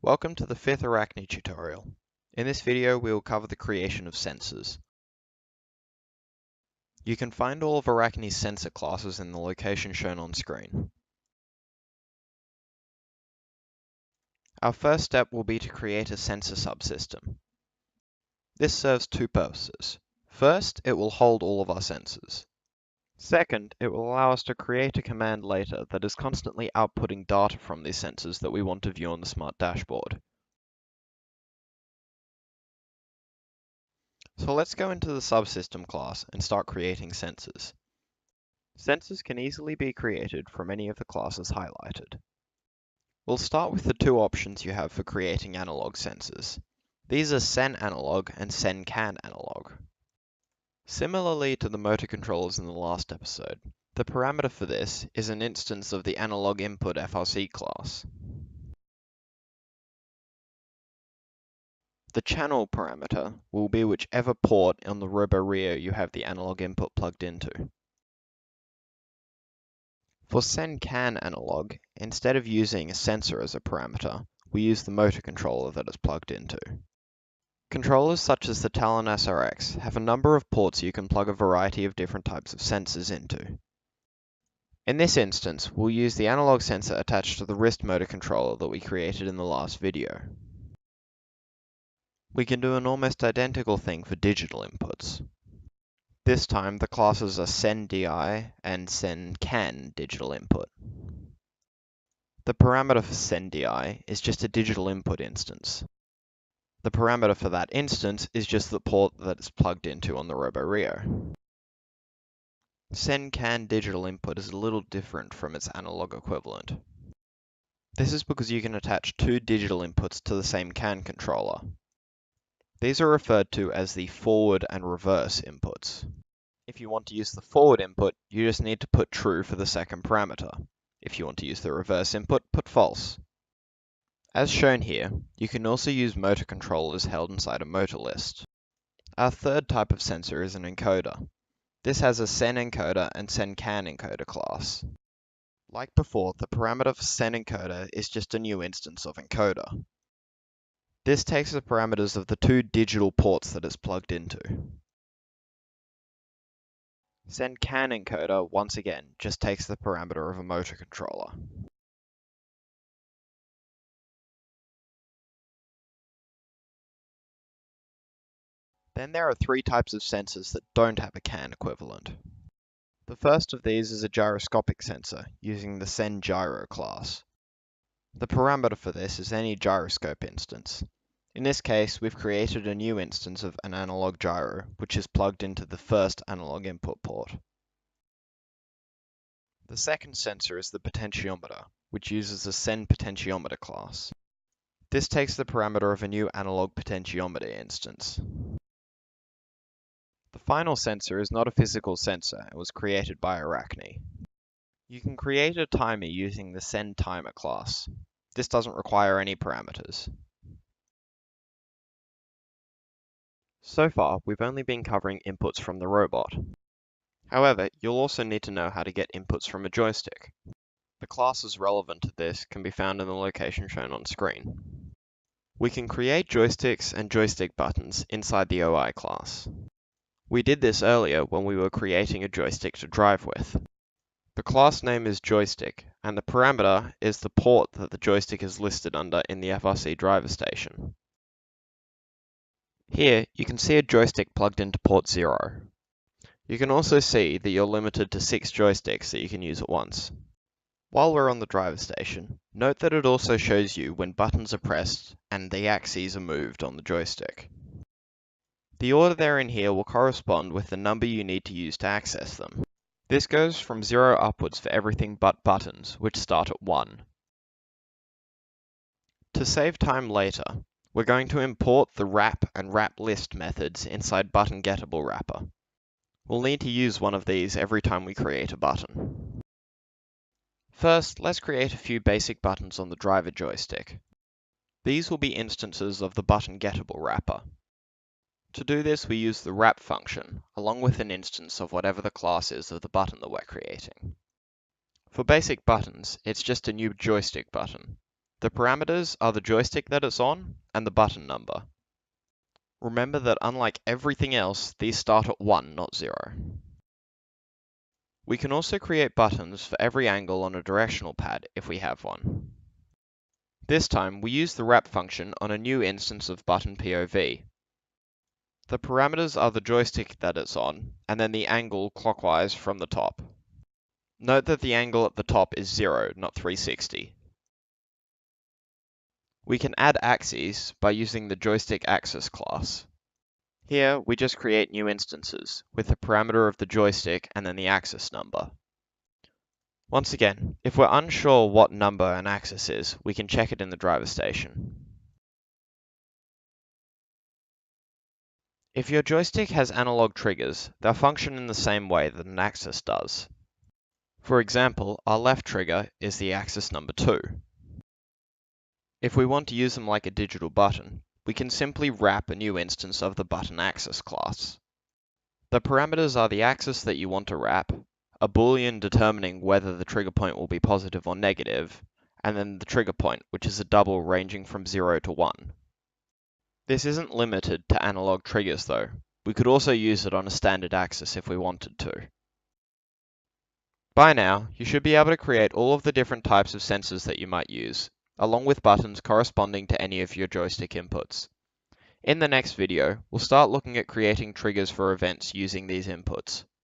Welcome to the 5th Arachne tutorial. In this video we will cover the creation of sensors. You can find all of Arachne's sensor classes in the location shown on screen. Our first step will be to create a sensor subsystem. This serves two purposes. First, it will hold all of our sensors. Second, it will allow us to create a command later that is constantly outputting data from these sensors that we want to view on the smart dashboard. So let's go into the subsystem class and start creating sensors. Sensors can easily be created from any of the classes highlighted. We'll start with the two options you have for creating analog sensors. These are SenAnalog and SenCanAnalog. Similarly to the motor controllers in the last episode, the parameter for this is an instance of the analog input FRC class. The channel parameter will be whichever port on the RoboRio you have the analog input plugged into. For SenCanAnalog, instead of using a sensor as a parameter, we use the motor controller that it's plugged into. Controllers such as the Talon SRX have a number of ports you can plug a variety of different types of sensors into. In this instance, we'll use the analog sensor attached to the wrist motor controller that we created in the last video. We can do an almost identical thing for digital inputs. This time, the classes are SenDI and SenCan digital input. The parameter for SenDI is just a digital input instance. The parameter for that instance is just the port that it's plugged into on the RoboRio. SenCan digital input is a little different from its analog equivalent. This is because you can attach two digital inputs to the same CAN controller. These are referred to as the forward and reverse inputs. If you want to use the forward input, you just need to put true for the second parameter. If you want to use the reverse input, put false. As shown here, you can also use motor controllers held inside a motor list. Our third type of sensor is an encoder. This has a SenEncoder and SenCanEncoder class. Like before, the parameter for SenEncoder is just a new instance of encoder. This takes the parameters of the two digital ports that it's plugged into. SenCanEncoder, once again, just takes the parameter of a motor controller. Then there are three types of sensors that don't have a CAN equivalent. The first of these is a gyroscopic sensor, using the SenGyro class. The parameter for this is any gyroscope instance. In this case, we've created a new instance of an analog gyro, which is plugged into the first analog input port. The second sensor is the potentiometer, which uses the SenPotentiometer class. This takes the parameter of a new analog potentiometer instance. The final sensor is not a physical sensor, it was created by Arachne. You can create a timer using the SenTimer class. This doesn't require any parameters. So far, we've only been covering inputs from the robot. However, you'll also need to know how to get inputs from a joystick. The classes relevant to this can be found in the location shown on screen. We can create joysticks and joystick buttons inside the OI class. We did this earlier when we were creating a joystick to drive with. The class name is joystick, and the parameter is the port that the joystick is listed under in the FRC driver station. Here, you can see a joystick plugged into port 0. You can also see that you're limited to 6 joysticks that you can use at once. While we're on the driver station, note that it also shows you when buttons are pressed and the axes are moved on the joystick. The order they're in here will correspond with the number you need to use to access them. This goes from 0 upwards for everything but buttons, which start at 1. To save time later, we're going to import the wrap and wrap list methods inside button_gettable wrapper. We'll need to use one of these every time we create a button. First, let's create a few basic buttons on the driver joystick. These will be instances of the button_gettable wrapper. To do this, we use the wrap function, along with an instance of whatever the class is of the button that we're creating. For basic buttons, it's just a new joystick button. The parameters are the joystick that it's on and the button number. Remember that unlike everything else, these start at 1, not 0. We can also create buttons for every angle on a directional pad if we have one. This time, we use the wrap function on a new instance of button POV. The parameters are the joystick that it's on, and then the angle clockwise from the top. Note that the angle at the top is 0, not 360. We can add axes by using the joystick axis class. Here, we just create new instances, with the parameter of the joystick and then the axis number. Once again, if we're unsure what number an axis is, we can check it in the driver station. If your joystick has analog triggers, they'll function in the same way that an axis does. For example, our left trigger is the axis number 2. If we want to use them like a digital button, we can simply wrap a new instance of the button axis class. The parameters are the axis that you want to wrap, a boolean determining whether the trigger point will be positive or negative, and then the trigger point, which is a double ranging from 0 to 1. This isn't limited to analog triggers though. We could also use it on a standard axis if we wanted to. By now, you should be able to create all of the different types of sensors that you might use, along with buttons corresponding to any of your joystick inputs. In the next video, we'll start looking at creating triggers for events using these inputs.